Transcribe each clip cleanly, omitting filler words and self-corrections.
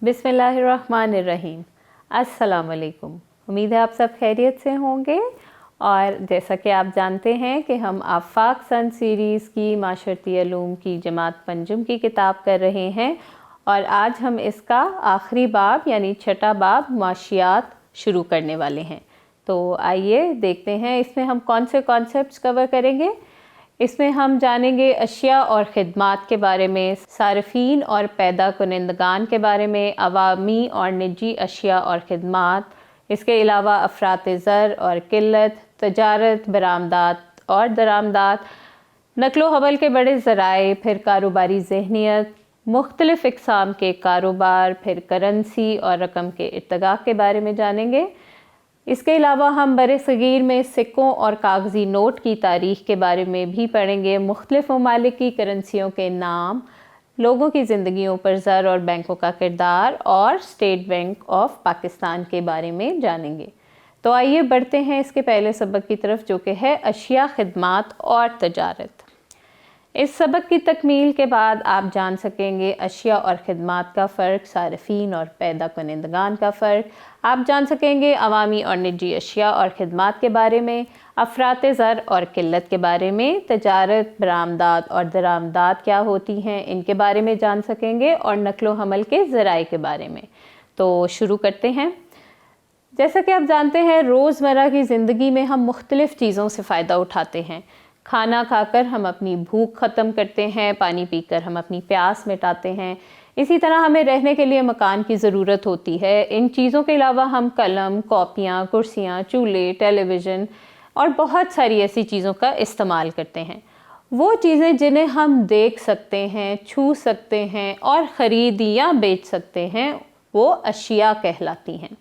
बिस्मिल्लाहिर्रहमानिर्रहीम। अस्सलाम वालेकुम। उम्मीद है आप सब खैरियत से होंगे। और जैसा कि आप जानते हैं कि हम आफाक सन सीरीज़ की माशरती उलूम की जमात पंजुम की किताब कर रहे हैं और आज हम इसका आखिरी बाब यानी छठा बाब मुआशियात शुरू करने वाले हैं। तो आइए देखते हैं इसमें हम कौन से कॉन्सेप्ट्स कवर करेंगे। इसमें हम जानेंगे अशिया और ख़िदमात के बारे में, सारफीन और पैदा कुनिंदगान के बारे में, अवामी और निजी अशिया और ख़िदमात, इसके अलावा अफरात ज़र और किल्लत, तजारत, बरामदात और दरामदात, नकलो हमल के बड़े ज़राए, फिर कारोबारी ज़हनियत, मुख्तलिफ़ इक़साम के कारोबार, फिर करेंसी और रकम के इर्तगा के बारे में जानेंगे। इसके अलावा हम बरे-सग़ीर में सिक्कों और कागज़ी नोट की तारीख़ के बारे में भी पढ़ेंगे। मुख्तलिफ़ ममालिक की करेंसियों के नाम, लोगों की ज़िंदगियों पर ज़र और बैंकों का किरदार और स्टेट बैंक ऑफ पाकिस्तान के बारे में जानेंगे। तो आइए बढ़ते हैं इसके पहले सबक की तरफ, जो कि है अशिया, ख़िदमात और तजारत। इस सबक की तकमील के बाद आप जान सकेंगे अशिया और ख़िदमात का फ़र्क, सारफीन और पैदा कुनिंदगान का फ़र्क। आप जान सकेंगे अवामी और निजी अशिया और ख़िदमात के बारे में, अफरात ज़र और किल्लत के बारे में, तजारत, बरामदात और दरामदात क्या होती हैं इनके बारे में जान सकेंगे और नकलो हमल के ज़राए के बारे में। तो शुरू करते हैं। जैसा कि आप जानते हैं रोज़मर्रा की ज़िंदगी में हम मुख्तलिफ़ चीज़ों से फ़ायदा उठाते हैं। खाना खाकर हम अपनी भूख ख़त्म करते हैं, पानी पीकर हम अपनी प्यास मिटाते हैं। इसी तरह हमें रहने के लिए मकान की ज़रूरत होती है। इन चीज़ों के अलावा हम कलम, कॉपियाँ, कुर्सियाँ, चूल्हे, टेलीविज़न और बहुत सारी ऐसी चीज़ों का इस्तेमाल करते हैं। वो चीज़ें जिन्हें हम देख सकते हैं, छू सकते हैं और ख़रीद या बेच सकते हैं, वो अशिया कहलाती हैं।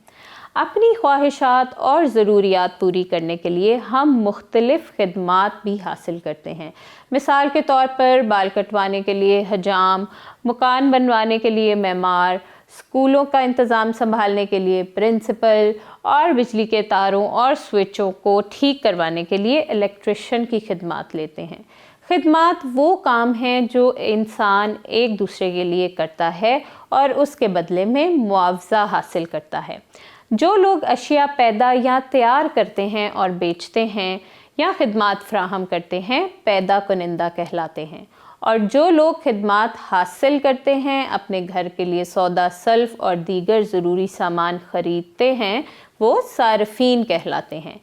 अपनी ख्वाहिशात और ज़रूरियात पूरी करने के लिए हम मुख्तलिफ़ ख़िदमात भी हासिल करते हैं। मिसाल के तौर पर बाल कटवाने के लिए हजाम, मकान बनवाने के लिए मेमार, स्कूलों का इंतज़ाम संभालने के लिए प्रिंसिपल और बिजली के तारों और स्विचों को ठीक करवाने के लिए इलेक्ट्रिशियन की खिदमात लेते हैं। खिदमात वो काम हैं जो इंसान एक दूसरे के लिए करता है और उसके बदले में मुआवजा हासिल करता है। जो लोग अशिया पैदा या तैयार करते हैं और बेचते हैं या खिदमात फ्राहम करते हैं, पैदा कुनिंदा कहलाते हैं। और जो लोग खिदमात हासिल करते हैं, अपने घर के लिए सौदा सल्फ और दीगर ज़रूरी सामान ख़रीदते हैं, वो सारफीन कहलाते हैं।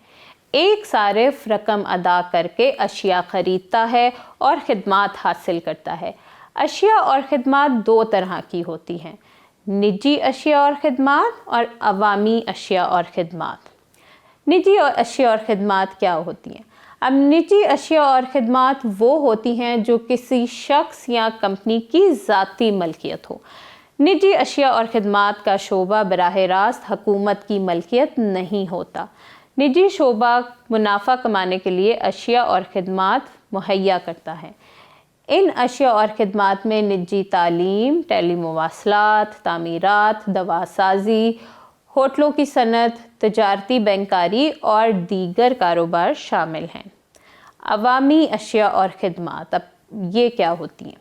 एक सारिफ रकम अदा करके अशिया ख़रीदता है और ख़िदमात हासिल करता है। अशिया और ख़िदमात दो तरह की होती हैं, निजी अशिया और ख़िदमात और अवामी अशिया और ख़िदमात। निजी अशिया और ख़िदमात क्या होती हैं? अब निजी अशिया और ख़िदमात वो होती हैं जो किसी शख्स या कंपनी की ज़ाती मलकियत हो। निजी अशिया और ख़िदमात का शोबा बराह रास्त हुकूमत की मलकियत नहीं होता। निजी शोबा मुनाफा कमाने के लिए अशिया और ख़िदमात मुहैया करता है। इन अशिया और ख़िदमात में निजी तालीम, टेलीमुवासलात, तामीरात, दवासाजी, होटलों की सनत, तजारती बैंकारी और दीगर कारोबार शामिल हैं। अवामी अशिया और ख़िदमात, अब ये क्या होती हैं?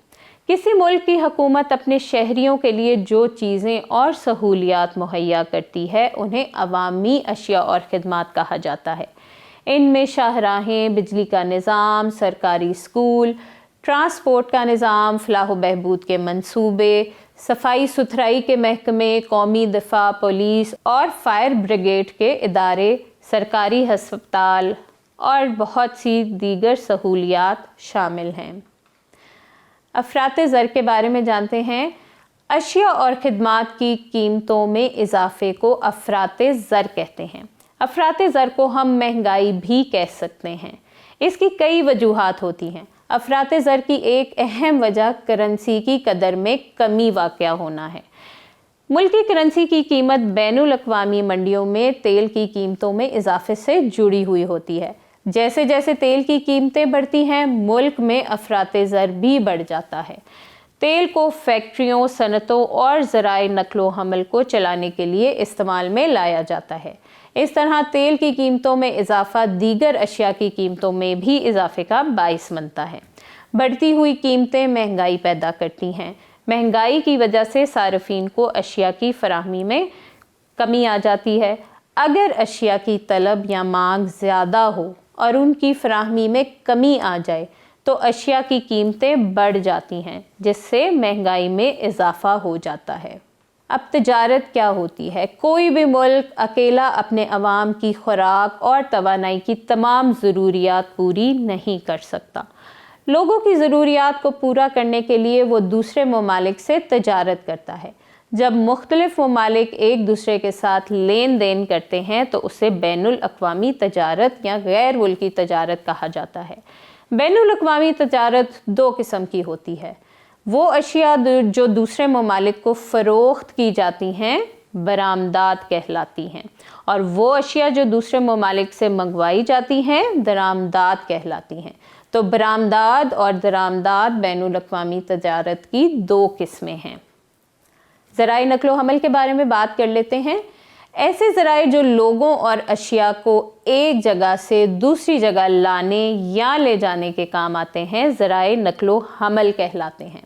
किसी मुल्क की हुकूमत अपने शहरियों के लिए जो चीज़ें और सहूलियात मुहैया करती है, उन्हें अवामी अशिया और ख़िदमात कहा जाता है। इनमें शाहराहें, बिजली का निज़ाम, सरकारी स्कूल, ट्रांसपोर्ट का निज़ाम, फलाह व बहबूद के मंसूबे, सफाई सुथराई के महकमे, कौमी दिफा, पुलिस और फायर ब्रिगेड के इदारे, सरकारी हस्पताल और बहुत सी दीगर सहूलियात शामिल हैं। अफरात ज़र के बारे में जानते हैं। अशिया और ख़िदमात की कीमतों में इजाफे को अफरात ज़र कहते हैं। अफरात ज़र को हम महंगाई भी कह सकते हैं। इसकी कई वजूहात होती हैं। अफरात ज़र की एक अहम वजह करेंसी की कदर में कमी वाक़या होना है। मुल्की करेंसी की कीमत बैनुल अक़वामी मंडियों में तेल की कीमतों में इजाफे से जुड़ी हुई होती है। जैसे जैसे तेल की कीमतें बढ़ती हैं, मुल्क में अफरात ज़र भी बढ़ जाता है। तेल को फैक्ट्रियों, सनतों और ज़राए नकलो हमल को चलाने के लिए इस्तेमाल में लाया जाता है। इस तरह तेल की कीमतों में इजाफा दीगर अशिया की कीमतों में भी इजाफे का बाइस बनता है। बढ़ती हुई कीमतें महंगाई पैदा करती हैं। महंगाई की वजह से सार्फिन को अशिया की फराहमी में कमी आ जाती है। अगर अशिया की तलब या मांग ज़्यादा हो और उनकी फराहमी में कमी आ जाए तो अशिया की कीमतें बढ़ जाती हैं, जिससे महंगाई में इजाफा हो जाता है। अब तजारत क्या होती है? कोई भी मुल्क अकेला अपने अवाम की खुराक और तवानाई की तमाम ज़रूरियात पूरी नहीं कर सकता। लोगों की ज़रूरियात को पूरा करने के लिए वो दूसरे ममालिक से तजारत करता है। जब मुख्तलिफ ममालिक एक दूसरे के साथ लेन देन करते हैं तो उसे बैनुल अक़वामी तजारत या गैर मुल्की तजारत कहा जाता है। बैनुल अक़वामी तजारत दो किस्म की होती है। वो अशिया जो दूसरे ममालिक को फ़रोख्त की जाती हैं बरामदात कहलाती हैं, और वो अशिया जो दूसरे ममालिक से मंगवाई जाती हैं दरामदात कहलाती हैं। तो बरामदात और दरामदात बैनुल अक़वामी तजारत की दो किस्में हैं। ज़राए नक़्लो हमल के बारे में बात कर लेते हैं। ऐसे ज़राए जो लोगों और अशिया को एक जगह से दूसरी जगह लाने या ले जाने के काम आते हैं ज़राए नक़्लो हमल कहलाते हैं।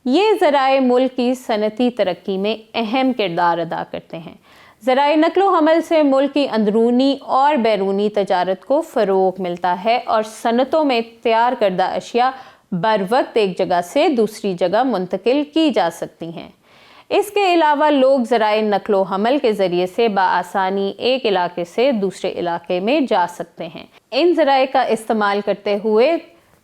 ये ज़राए मुल्क की सनती तरक्की में अहम किरदार अदा करते हैं। ज़राए नक़्लो हमल से मुल्क की अंदरूनी और बैरूनी तजारत को फ़रोग़ मिलता है और सनतों में तैयार करदा अशिया बर वक्त एक जगह से दूसरी जगह मुंतकिल की जा सकती हैं। इसके अलावा लोग ज़राए नक़्लो हमल के ज़रिए से बआसानी एक इलाके से दूसरे इलाके में जा सकते हैं। इन ज़राए का इस्तेमाल करते हुए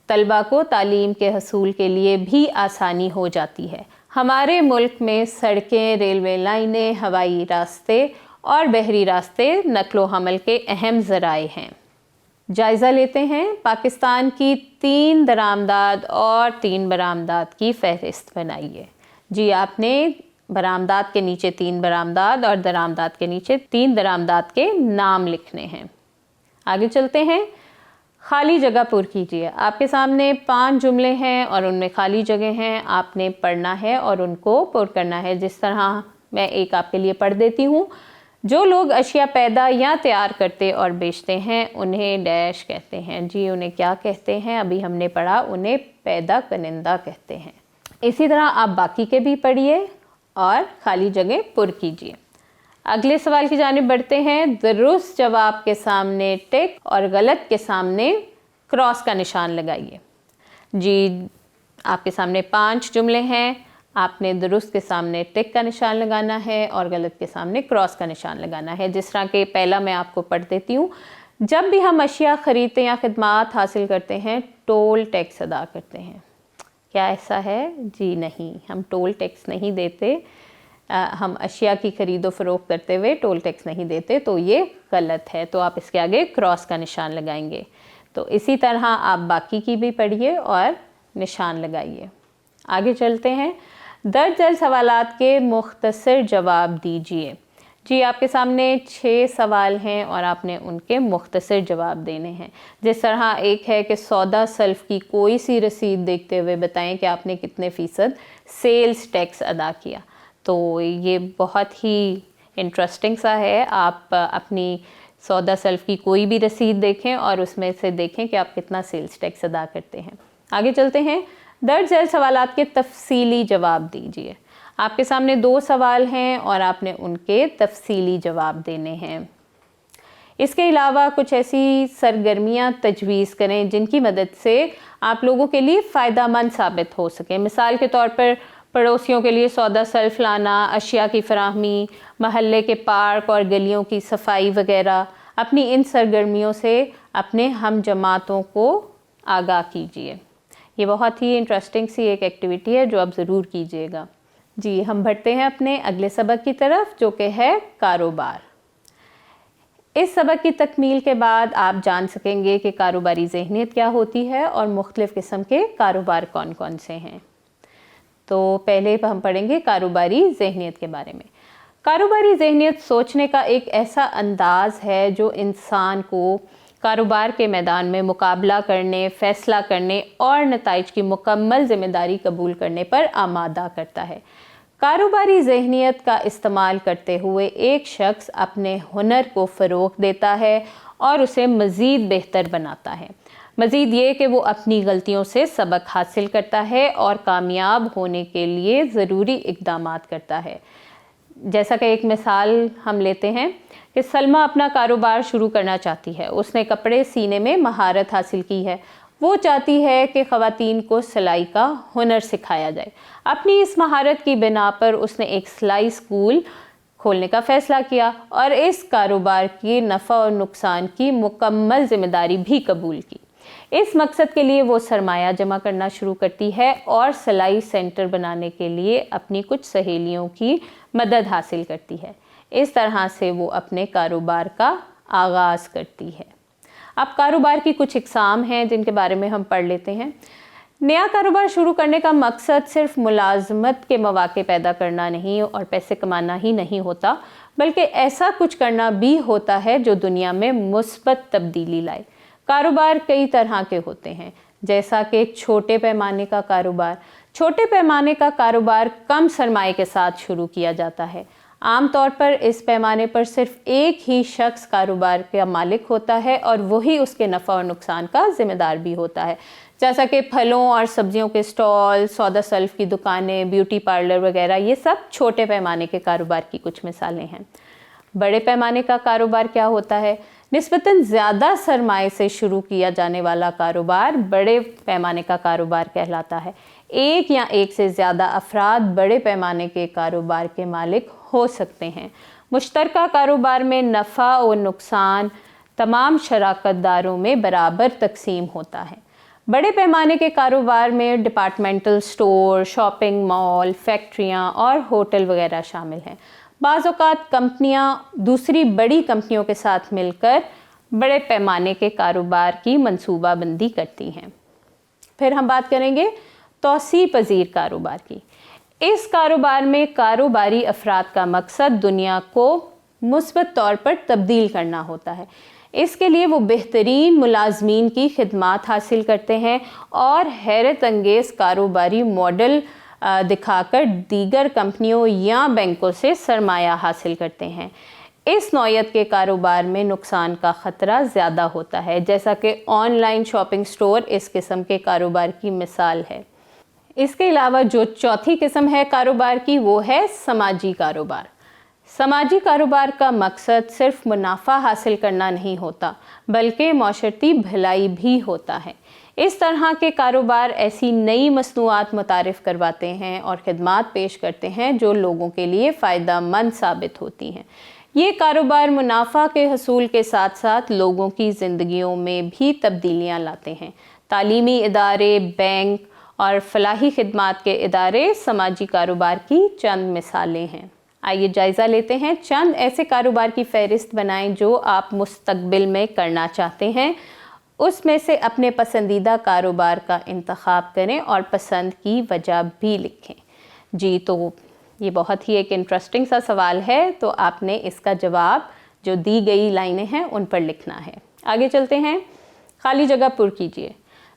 तलबा को तालीम के हसूल के लिए भी आसानी हो जाती है। हमारे मुल्क में सड़कें, रेलवे लाइनें, हवाई रास्ते और बहरी रास्ते नक़्लो हमल के अहम ज़राए हैं। जायज़ा लेते हैं पाकिस्तान की 3 दरामदात और 3 बरामदात की फ़हरिस्त बनाइए। जी, आपने बरामदात के नीचे 3 बरामदात और दरामदात के नीचे 3 दरामदात के नाम लिखने हैं। आगे चलते हैं। खाली जगह पुर कीजिए। आपके सामने 5 जुमले हैं और उनमें खाली जगह हैं। आपने पढ़ना है और उनको पुर करना है। जिस तरह मैं एक आपके लिए पढ़ देती हूँ। जो लोग अशिया पैदा या तैयार करते और बेचते हैं उन्हें डैश कहते हैं। जी, उन्हें क्या कहते हैं? अभी हमने पढ़ा, उन्हें पैदा कनिंदा कहते हैं। इसी तरह आप बाकी के भी पढ़िए और खाली जगह पुर कीजिए। अगले सवाल की जानिब बढ़ते हैं। दुरुस्त जवाब के सामने टिक और गलत के सामने क्रॉस का निशान लगाइए। जी, आपके सामने 5 जुमले हैं। आपने दुरुस्त के सामने टिक का निशान लगाना है और गलत के सामने क्रॉस का निशान लगाना है। जिस तरह के पहला मैं आपको पढ़ देती हूँ। जब भी हम अशिया ख़रीदते या खिदमात हासिल करते हैं टोल टैक्स अदा करते हैं। क्या ऐसा है? जी नहीं, हम टोल टैक्स नहीं देते। हम अशिया की ख़रीदो फ़रोख्त करते हुए टोल टैक्स नहीं देते, तो ये गलत है। तो आप इसके आगे क्रॉस का निशान लगाएंगे। तो इसी तरह आप बाकी की भी पढ़िए और निशान लगाइए। आगे चलते हैं। दर्ज झेल सवालात के मुख्तसर जवाब दीजिए। जी, आपके सामने 6 सवाल हैं और आपने उनके मुख्तसर जवाब देने हैं। जिस तरह एक है कि सौदा सल्फ की कोई सी रसीद देखते हुए बताएं कि आपने कितने फ़ीसद सेल्स टैक्स अदा किया। तो ये बहुत ही इंटरेस्टिंग सा है। आप अपनी सौदा सल्फ की कोई भी रसीद देखें और उसमें से देखें कि आप कितना सेल्स टैक्स अदा करते हैं। आगे चलते हैं। दर्ज झेल सवालात के तफसीली जवाब दीजिए। आपके सामने 2 सवाल हैं और आपने उनके तफसीली जवाब देने हैं। इसके अलावा कुछ ऐसी सरगर्मियां तजवीज़ करें जिनकी मदद से आप लोगों के लिए फ़ायदेमंद साबित हो सके। मिसाल के तौर पर पड़ोसियों के लिए सौदा सल्फ लाना, अशिया की फराहमी, महल्ले के पार्क और गलियों की सफाई वगैरह। अपनी इन सरगर्मियों से अपने हम जमातों को आगाह कीजिए। ये बहुत ही इंटरेस्टिंग सी एक एक्टिविटी है जो आप ज़रूर कीजिएगा। जी, हम बढ़ते हैं अपने अगले सबक की तरफ जो कि है कारोबार। इस सबक की तकमील के बाद आप जान सकेंगे कि कारोबारी ज़हनियत क्या होती है और मुख्तलिफ़ किस्म के कारोबार कौन कौन से हैं। तो पहले हम पढ़ेंगे कारोबारी ज़हनियत के बारे में। कारोबारी ज़हनियत सोचने का एक ऐसा अंदाज़ है जो इंसान को कारोबार के मैदान में मुकाबला करने, फ़ैसला करने और नताइज की मुकम्मल ज़िम्मेदारी कबूल करने पर आमादा करता है। कारोबारी ज़हनियत का इस्तेमाल करते हुए एक शख्स अपने हुनर को फ़रोग़ देता है और उसे मज़ीद बेहतर बनाता है। مزید یہ کہ وہ اپنی غلطیوں سے سبق حاصل کرتا ہے اور کامیاب ہونے کے لیے ضروری اقدامات کرتا ہے۔ جیسا کہ ایک مثال ہم لیتے ہیں کہ سلمہ اپنا کاروبار شروع کرنا چاہتی ہے۔ اس نے کپڑے سینے میں مہارت حاصل کی ہے۔ وہ چاہتی ہے کہ خواتین کو سلائی کا ہنر سکھایا جائے۔ اپنی اس مہارت کی بنا پر اس نے ایک سلائی اسکول کھولنے کا فیصلہ کیا اور اس کاروبار کی نفع اور نقصان کی مکمل ذمہ داری بھی قبول کی۔ اس مقصد کے لیے وہ سرمایہ جمع کرنا شروع کرتی ہے اور سلائی سینٹر بنانے کے لیے اپنی کچھ سہیلیوں کی مدد حاصل کرتی ہے۔ اس طرح سے وہ اپنے کاروبار کا آغاز کرتی ہے۔ اب کاروبار کی کچھ اقسام ہیں جن کے بارے میں ہم پڑھ لیتے ہیں۔ نیا کاروبار شروع کرنے کا مقصد صرف ملازمت کے مواقع پیدا کرنا نہیں اور پیسے کمانا ہی نہیں ہوتا، بلکہ ایسا کچھ کرنا بھی ہوتا ہے جو دنیا میں مثبت تبدیلی لائے۔ کاروبار کئی طرح کے ہوتے ہیں، جیسا کہ چھوٹے پیمانے کا کاروبار۔ چھوٹے پیمانے کا کاروبار کم سرمایہ کے ساتھ شروع کیا جاتا ہے۔ عام طور پر اس پیمانے پر صرف ایک ہی شخص کاروبار کا مالک ہوتا ہے اور وہی اس کے نفع اور نقصان کا ذمہ دار بھی ہوتا ہے، جیسا کہ پھلوں اور سبزیوں کے سٹال، سودا سلف کی دکانیں، بیوٹی پارلر وغیرہ، یہ سب چھوٹے پیمانے کے کاروبار کی کچھ مثالیں ہیں۔ بڑے پیمانے کا کاروبار کیا ہوتا ہے؟ نسبتاً زیادہ سرمایہ سے شروع کیا جانے والا کاروبار بڑے پیمانے کا کاروبار کہلاتا ہے۔ ایک یا ایک سے زیادہ افراد بڑے پیمانے کے کاروبار کے مالک ہو سکتے ہیں۔ مشترکہ کاروبار میں نفع اور نقصان تمام شراکت داروں میں برابر تقسیم ہوتا ہے۔ بڑے پیمانے کے کاروبار میں ڈپارٹمنٹل سٹور، شاپنگ مال، فیکٹریاں اور ہوٹل وغیرہ شامل ہیں۔ بعض اوقات کمپنیاں دوسری بڑی کمپنیوں کے ساتھ مل کر بڑے پیمانے کے کاروبار کی منصوبہ بندی کرتی ہیں۔ پھر ہم بات کریں گے توسیع پذیر کاروبار کی۔ اس کاروبار میں کاروباری افراد کا مقصد دنیا کو مثبت طور پر تبدیل کرنا ہوتا ہے۔ اس کے لیے وہ بہترین ملازمین کی خدمات حاصل کرتے ہیں اور حیرت انگیز کاروباری ماڈل دکھا کر دیگر کمپنیوں یا بینکوں سے سرمایہ حاصل کرتے ہیں۔ اس نوعیت کے کاروبار میں نقصان کا خطرہ زیادہ ہوتا ہے، جیسا کہ آن لائن شاپنگ سٹور اس قسم کے کاروبار کی مثال ہے۔ اس کے علاوہ جو چوتھی قسم ہے کاروبار کی، وہ ہے سماجی کاروبار۔ سماجی کاروبار کا مقصد صرف منافع حاصل کرنا نہیں ہوتا، بلکہ معاشرتی بھلائی بھی ہوتا ہے۔ اس طرح کے کاروبار ایسی نئی مصنوعات متعارف کرواتے ہیں اور خدمات پیش کرتے ہیں جو لوگوں کے لیے فائدہ مند ثابت ہوتی ہیں۔ یہ کاروبار منافع کے حصول کے ساتھ ساتھ لوگوں کی زندگیوں میں بھی تبدیلیاں لاتے ہیں۔ تعلیمی ادارے، بینک اور فلاحی خدمات کے ادارے سماجی کاروبار کی چند مثالیں ہیں۔ آئیے جائزہ لیتے ہیں۔ چند ایسے کاروبار کی فہرست بنائیں جو آپ مستقبل میں کرنا چاہتے ہیں۔ اس میں سے اپنے پسندیدہ کاروبار کا انتخاب کریں اور پسند کی وجہ بھی لکھیں۔ جی تو یہ بہت ہی ایک انٹرسٹنگ سا سوال ہے، تو آپ نے اس کا جواب جو دی گئی لائنیں ہیں ان پر لکھنا ہے۔ آگے چلتے ہیں، خالی جگہ پر کیجیے۔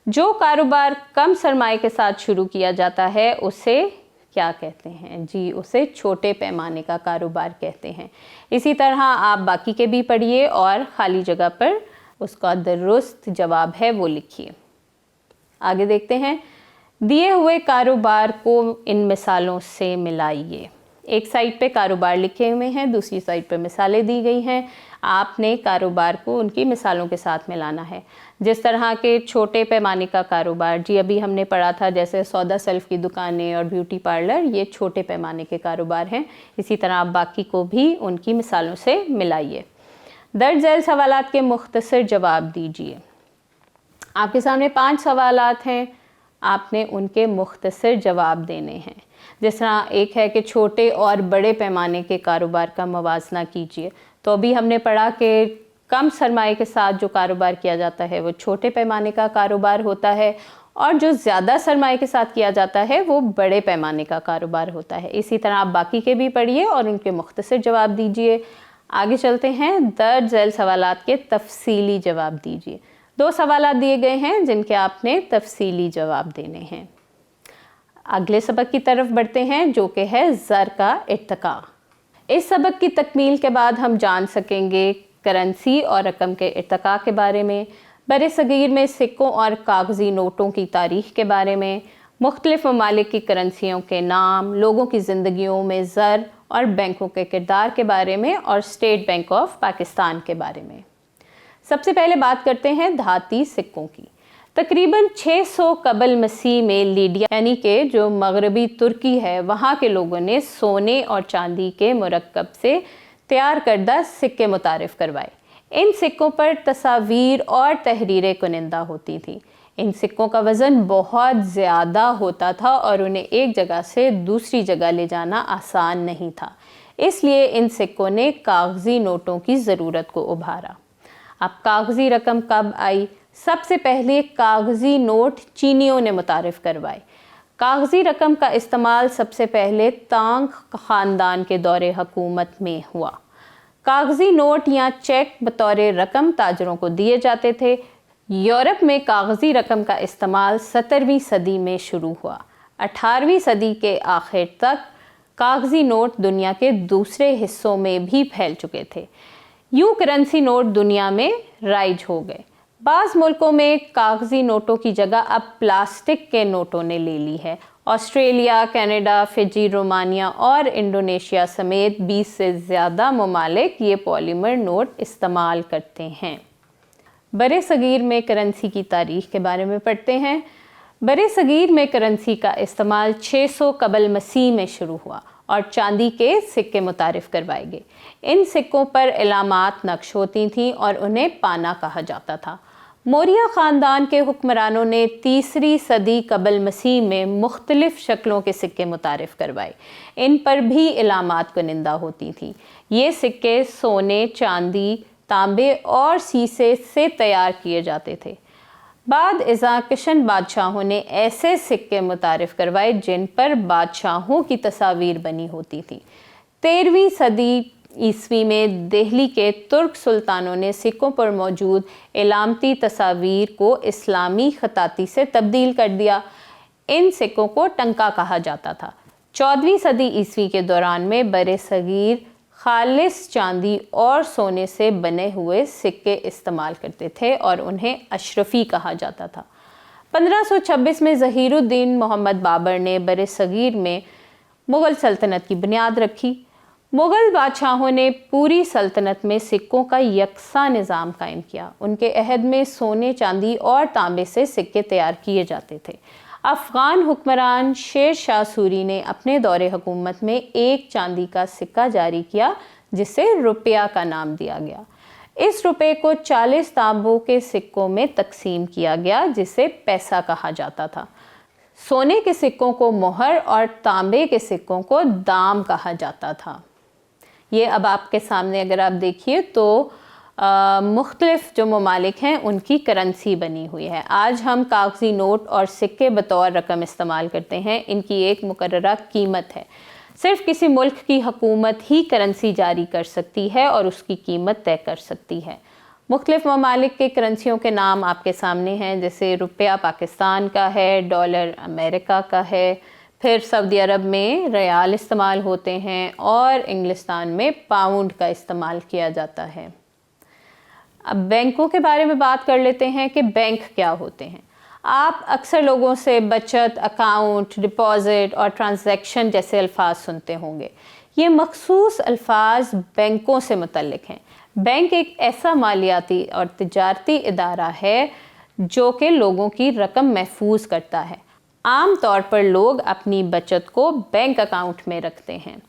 جو کاروبار کم سرمایہ کے ساتھ شروع کیا جاتا ہے اسے کیا کہتے ہیں؟ جی اسے چھوٹے پیمانے کا کاروبار کہتے ہیں۔ اسی طرح آپ باقی کے بھی پڑھیے اور خالی جگہ پر اس کا درست جواب ہے وہ لکھیے۔ آگے دیکھتے ہیں، دیے ہوئے کاروبار کو ان مثالوں سے ملائیے۔ ایک سائٹ پہ کاروبار لکھے ہوئے ہیں، دوسری سائٹ پہ مثالیں دی گئی ہیں۔ آپ نے کاروبار کو ان کی مثالوں کے ساتھ ملانا ہے۔ جس طرح کے چھوٹے پیمانے کا کاروبار، جی ابھی ہم نے پڑھا تھا جیسے سودا سلف کی دکانیں اور بیوٹی پارلر، یہ چھوٹے پیمانے کے کاروبار ہیں۔ اسی طرح آپ باقی کو بھی ان کی مثالوں سے ملائیے۔ درج ذیل سوالات کے مختصر جواب دیجیے۔ آپ کے سامنے 5 سوالات ہیں، آپ نے ان کے مختصر جواب دینے ہیں۔ جس طرح ایک ہے کہ چھوٹے اور بڑے پیمانے کے کاروبار کا موازنہ کیجیے۔ تو ابھی ہم نے پڑھا کہ کم سرمایہ کے ساتھ جو کاروبار کیا جاتا ہے وہ چھوٹے پیمانے کا کاروبار ہوتا ہے، اور جو زیادہ سرمایہ کے ساتھ کیا جاتا ہے وہ بڑے پیمانے کا کاروبار ہوتا ہے۔ اسی طرح آپ باقی کے بھی پڑھیے اور ان کے مختصر جواب دیجیے۔ آگے چلتے ہیں، درج ذیل سوالات کے تفصیلی جواب دیجیے۔ 2 سوالات دیے گئے ہیں جن کے آپ نے تفصیلی جواب دینے ہیں۔ اگلے سبق کی طرف بڑھتے ہیں جو کہ ہے زر کا ارتقاء۔ اس سبق کی تکمیل کے بعد ہم جان سکیں گے کرنسی اور رقم کے ارتقاء کے بارے میں، बरे-सगीर में सिक्कों और कागज़ी नोटों की तारीख़ के बारे में, मुख्तलिफ़ ममालिक की करेंसियों के नाम, लोगों की ज़िंदगियों में ज़र और बैंकों के किरदार के बारे में और स्टेट बैंक ऑफ पाकिस्तान के बारे में। सबसे पहले बात करते हैं धाती सिक्कों की। तकरीबन 600 कबल मसीह में लीडिया यानी कि जो मगरबी तुर्की है, वहाँ के लोगों ने सोने और चांदी के मुरक्कब से तैयार करदा सिक्के मुतारिफ़ करवाए। इन सिक्कों पर तस्वीर और तहरीरें कुनिंदा होती थीं। इन सिक्कों का वज़न बहुत ज़्यादा होता था और उन्हें एक जगह से दूसरी जगह ले जाना आसान नहीं था, इसलिए इन सिक्कों ने कागज़ी नोटों की ज़रूरत को उभारा। अब कागज़ी रकम कब आई? सबसे पहले कागज़ी नोट चीनियों ने मुतारिफ़ करवाए। कागज़ी रकम का इस्तेमाल सबसे पहले तांग ख़ानदान के दौरे हुकूमत में हुआ। कागज़ी नोट या चेक बतौर रकम ताजरों को दिए जाते थे। यूरोप में कागज़ी रकम का इस्तेमाल 17वीं सदी में शुरू हुआ। 18वीं सदी के आखिर तक कागज़ी नोट दुनिया के दूसरे हिस्सों में भी फैल चुके थे। यूँ करेंसी नोट दुनिया में राइज हो गए। बाज़ मुल्कों में कागज़ी नोटों की जगह अब प्लास्टिक के नोटों ने ले ली है। ऑस्ट्रेलिया, कनाडा, फिजी, रोमानिया और इंडोनेशिया समेत 20 से ज़्यादा ममालिक ये पॉलीमर नोट इस्तेमाल करते हैं। बरे सगीर में करेंसी की तारीख़ के बारे में पढ़ते हैं। बरे सगीर में करेंसी का इस्तेमाल 600 कबल मसीह में शुरू हुआ और चांदी के सिक्के मुतारिफ़ करवाए गए। इन सिक्कों पर इलामात नक्श होती थीं और उन्हें पाना कहा जाता था। मौर्य ख़ानदान के हुक्मरानों ने 3री सदी कबल मसीह में मुख्तलिफ़ शक्लों के सिक्के मुतारिफ़ करवाए। इन पर भी इलामात कुनिंदा होती थीं। ये सिक्के सोने, चांदी, तांबे और सीसे से तैयार किए जाते थे। बाद इज़ा किशन बादशाहों ने ऐसे सिक्के मुतारिफ़ करवाए जिन पर बादशाहों की तस्वीर बनी होती थी। 13वीं सदी ईस्वी में दिल्ली के तुर्क सुल्तानों ने सिक्कों पर मौजूद इलामती तस्वीर को इस्लामी खताती से तब्दील कर दिया। इन सिक्कों को टंका कहा जाता था। 14वीं सदी ईस्वी के दौरान में बरे सगीर खालिस चांदी और सोने से बने हुए सिक्के इस्तेमाल करते थे और उन्हें अशरफी कहा जाता था। 1526 में ज़हीरुद्दीन मोहम्मद बाबर ने बरे सगीर में मुग़ल सल्तनत की बुनियाद रखी। मुग़ल बादशाहों ने पूरी सल्तनत में सिक्कों का यकसा निज़ाम कायम किया। उनके अहद में सोने, चांदी और तांबे से सिक्के तैयार किए जाते थे। अफ़गान हुक्मरान शेर शाह सूरी ने अपने दौरे हुकूमत में एक चांदी का सिक्का जारी किया जिसे रुपया का नाम दिया गया। इस रुपये को 40 तांबों के सिक्कों में तकसीम किया गया जिसे पैसा कहा जाता था। सोने के सिक्कों को मोहर और तांबे के सिक्कों को दाम कहा जाता था। ये अब आपके सामने अगर आप देखिए तो मुख्तलिफ जो ममालिक हैं उनकी करेंसी बनी हुई है। आज हम कागज़ी नोट और सिक्के बतौर रकम इस्तेमाल करते हैं। इनकी एक मुकर्ररा कीमत है। सिर्फ किसी मुल्क की हुकूमत ही करेंसी जारी कर सकती है और उसकी कीमत तय कर सकती है। मुख्तलिफ ममालिक के करेंसियों के नाम आपके सामने हैं, जैसे रुपया पाकिस्तान का है, डॉलर अमेरिका का है, फिर सऊदी अरब में रियाल इस्तेमाल होते हैं और इंग्लिस्तान में पाउंड का इस्तेमाल किया जाता है। अब बैंकों के बारे में बात कर लेते हैं कि बैंक क्या होते हैं। आप अक्सर लोगों से बचत, अकाउंट, डिपॉज़िट और ट्रांजैक्शन जैसे अल्फाज सुनते होंगे। ये मखसूस अल्फाज बैंकों से मुतल्लिक हैं। बैंक एक ऐसा मालियाती और तिजारती इदारा है जो कि लोगों की रकम महफूज करता है। आम तौर पर लोग अपनी बचत को बैंक अकाउंट में रखते हैं।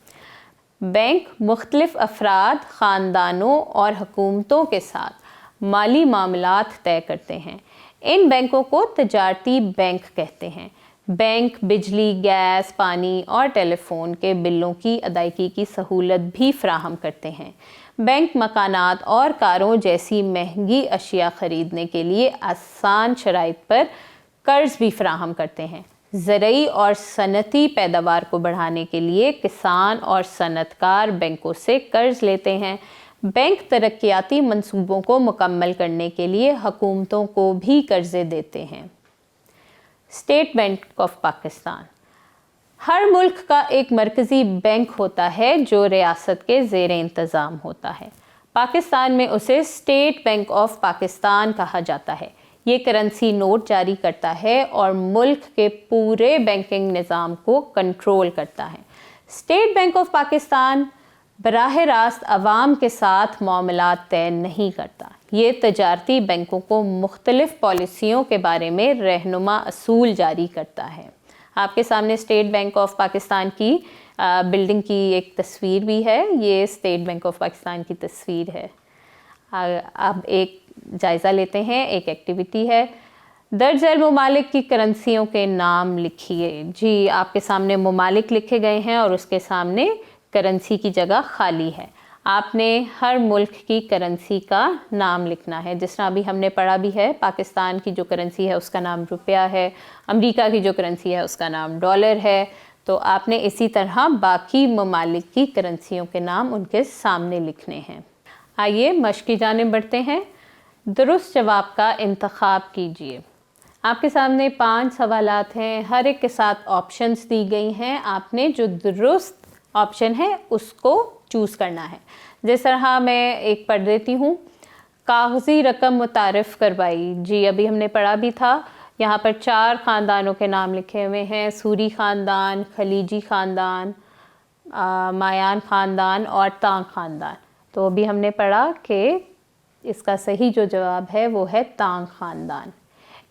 बैंक मुख्तलिफ अफराद, ख़ानदानों और हुकूमतों के साथ माली मामलात तय करते हैं। इन बैंकों को तिजारती बैंक कहते हैं। बैंक बिजली, गैस, पानी और टेलीफोन के बिलों की अदायगी की सहूलत भी फराहम करते हैं। बैंक मकानात और कारों जैसी महंगी अशिया ख़रीदने के लिए आसान शराइत पर कर्ज़ भी फराहम करते हैं। ज़रूरी और सनती पैदावार को बढ़ाने के लिए किसान और सनतकार बैंकों से कर्ज़ लेते हैं। बैंक तरक्याती मंसूबों को मुकम्मल करने के लिए हुकूमतों को भी कर्ज़े देते हैं। State bank of Pakistan. हर मुल्क का एक मरकज़ी बैंक होता है जो रियासत के ज़ेरे इंतज़ाम होता है। पाकिस्तान में उसे स्टेट बैंक ऑफ पाकिस्तान कहा जाता है। ये करेंसी नोट जारी करता है और मुल्क के पूरे बैंकिंग निज़ाम को कंट्रोल करता है। स्टेट बैंक ऑफ पाकिस्तान बराह रास्त अवाम के साथ मामलात तय नहीं करता। ये तजारती बैंकों को मुख्तलिफ पॉलिसियों के बारे में रहनुमा असूल जारी करता है। आपके सामने स्टेट बैंक ऑफ पाकिस्तान की बिल्डिंग की एक तस्वीर भी है। ये स्टेट बैंक ऑफ पाकिस्तान की तस्वीर है। अब एक जायज़ा लेते हैं, एक एक्टिविटी है। दर्ज झैल ममालिक की करेंसियों के नाम लिखिए। जी, आपके सामने ममालिक लिखे गए हैं और उसके सामने करेंसी की जगह खाली है। आपने हर मुल्क की करेंसी का नाम लिखना है। जिस तरह अभी हमने पढ़ा भी है, पाकिस्तान की जो करेंसी है उसका नाम रुपया है, अमेरिका की जो करेंसी है उसका नाम डॉलर है। तो आपने इसी तरह बाकी ममालिक की करेंसियों के नाम उनके सामने लिखने हैं। आइए मश्क की जानिब बढ़ते हैं। दुरुस्त जवाब का इंतखाब कीजिए। आपके सामने 5 सवालात हैं, हर एक के साथ ऑप्शंस दी गई हैं। आपने जो दुरुस्त ऑप्शन है उसको चूज़ करना है। जिस तरह मैं एक पढ़ देती हूँ। कागज़ी रकम मुतारिफ़ करवाई। जी, अभी हमने पढ़ा भी था। यहाँ पर 4 ख़ानदानों के नाम लिखे हुए हैं, सूरी ख़ानदान, खलीजी ख़ानदान, मायान ख़ानदान और तांग ख़ानदान। तो अभी हमने पढ़ा कि इसका सही जो जवाब है वो है तांग ख़ानदान।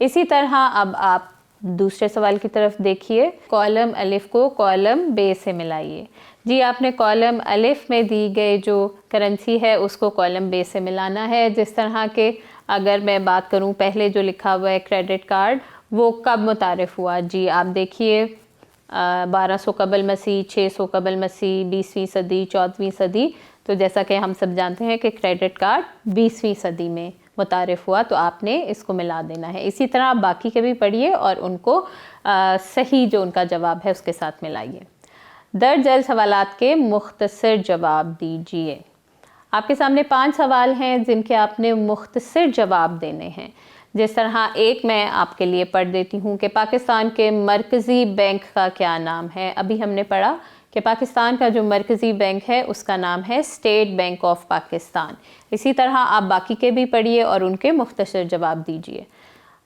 इसी तरह अब आप दूसरे सवाल की तरफ देखिए। कॉलम अलिफ को कॉलम बे से मिलाइए। जी, आपने कॉलम अलिफ में दी गई जो करेंसी है उसको कॉलम बे से मिलाना है। जिस तरह के अगर मैं बात करूं, पहले जो लिखा हुआ है क्रेडिट कार्ड, वो कब मुतारिफ़ हुआ? जी, आप देखिए 1200 कबल मसीह, 600 कबल मसीह, 20वीं सदी, 14वीं सदी। तो जैसा कि हम सब जानते हैं कि क्रेडिट कार्ड 20वीं सदी में मुतारिफ़ हुआ, तो आपने इसको मिला देना है। इसी तरह आप बाकी के भी पढ़िए और उनको सही जो उनका जवाब है उसके साथ मिलाइए। दर्ज झैल सवालात के मुख्तसर जवाब दीजिए। आपके सामने 5 सवाल हैं जिनके आपने मुख्तसर जवाब देने हैं। जिस तरह एक मैं आपके लिए पढ़ देती हूँ कि पाकिस्तान के मरकज़ी बैंक का क्या नाम है। अभी हमने पढ़ा कि पाकिस्तान का जो मरकज़ी बैंक है उसका नाम है स्टेट बैंक ऑफ पाकिस्तान। इसी तरह आप बाकी के भी पढ़िए और उनके मुख्तसर जवाब दीजिए।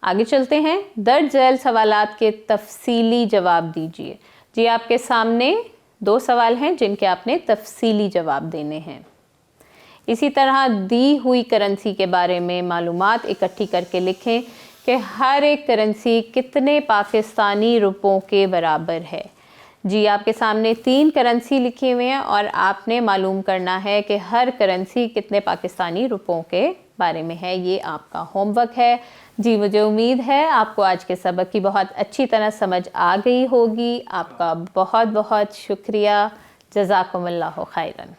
आगे चलते हैं। दर्ज झैल सवालात के तफसीली जवाब दीजिए। जी, आपके सामने 2 सवाल हैं जिनके आपने तफसीली जवाब देने हैं। इसी तरह दी हुई करेंसी के बारे में मालूमात इकट्ठी करके लिखें कि हर एक करेंसी कितने पाकिस्तानी रुपयों के बराबर है। जी, आपके सामने 3 करेंसी लिखी हुई हैं और आपने मालूम करना है कि हर करेंसी कितने पाकिस्तानी रुपयों के बारे में है। ये आपका होमवर्क है। जी, मुझे उम्मीद है आपको आज के सबक की बहुत अच्छी तरह समझ आ गई होगी। आपका बहुत बहुत शुक्रिया। जज़ाकुमुल्लाहु खैरन।